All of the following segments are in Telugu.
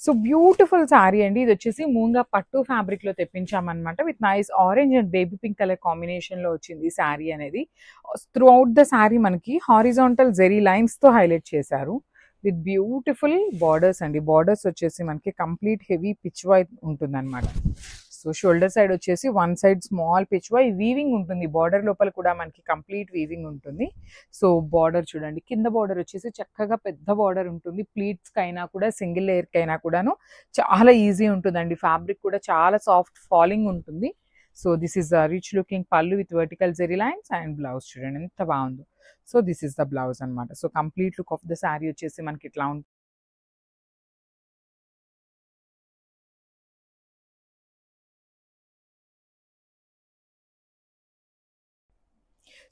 సో బ్యూటిఫుల్ శారీ అండి. ఇది వచ్చేసి మూంగా పట్టు ఫ్యాబ్రిక్ లో తెప్పించామన్నమాట. With nice orange and baby pink colour combination లో వచ్చింది ఈ శారీ అనేది. త్రూ అవుట్ ద శారీ మనకి హారిజాంటల్ జెరీ లైన్స్ తో హైలైట్ చేశారు విత్ బ్యూటిఫుల్ బార్డర్స్ అండి. బార్డర్స్ వచ్చేసి మనకి కంప్లీట్ హెవీ పిచ్ వైట్ ఉంటుంది అనమాట. సో షోల్డర్ సైడ్ వచ్చేసి one side small pitch Y weaving ఉంటుంది. బార్డర్ లోపల కూడా మనకి కంప్లీట్ వీవింగ్ ఉంటుంది. సో బార్డర్ చూడండి, కింద బార్డర్ వచ్చేసి చక్కగా పెద్ద బార్డర్ ఉంటుంది. ప్లీట్స్ కైనా కూడా సింగిల్ లేయర్ కైనా కూడాను చాలా ఈజీ ఉంటుందండి. ఫ్యాబ్రిక్ కూడా చాలా సాఫ్ట్ ఫాలింగ్ ఉంటుంది. So this is the rich looking పళ్ళు with vertical zari lines and blouse చూడండి ఎంత బాగుందో. So this is the blouse అనమాట. So complete look of the sari వచ్చేసి మనకి ఇట్లా ఉంటుంది.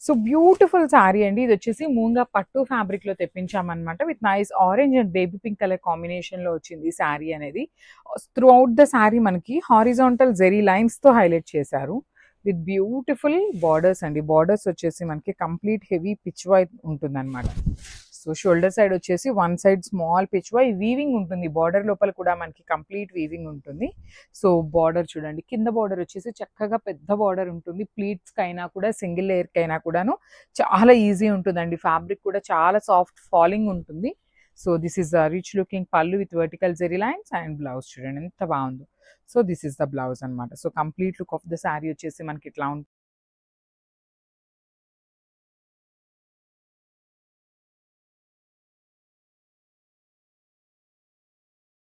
సో బ్యూటిఫుల్ శారీ అండి. ఇది వచ్చేసి మూంగా పట్టు ఫ్యాబ్రిక్ లో తెప్పించామన్నమాట. With nice orange and baby pink colour combination లో వచ్చింది ఈ శారీ అనేది. త్రూ అవుట్ ద శారీ మనకి హారిజాంటల్ జెరీ లైన్స్ తో హైలైట్ చేశారు విత్ బ్యూటిఫుల్ బార్డర్స్ అండి. బార్డర్స్ వచ్చేసి మనకి కంప్లీట్ హెవీ పిచ్ వైట్ ఉంటుంది అనమాట. సో షోల్డర్ సైడ్ వచ్చేసి one side small pitch Y weaving ఉంటుంది. బార్డర్ లోపల కూడా మనకి కంప్లీట్ వీవింగ్ ఉంటుంది. సో బార్డర్ చూడండి, కింద బార్డర్ వచ్చేసి చక్కగా పెద్ద బార్డర్ ఉంటుంది. ప్లీట్స్ కైనా కూడా సింగిల్ లేయర్ కైనా కూడాను చాలా ఈజీ ఉంటుందండి. ఫ్యాబ్రిక్ కూడా చాలా సాఫ్ట్ ఫాలింగ్ ఉంటుంది. So this is the rich looking పళ్ళు with vertical zari lines and blouse చూడండి ఎంత బాగుందో. So this is the blouse అనమాట. So complete look of the sari వచ్చేసి మనకి ఇట్లా ఉంటుంది.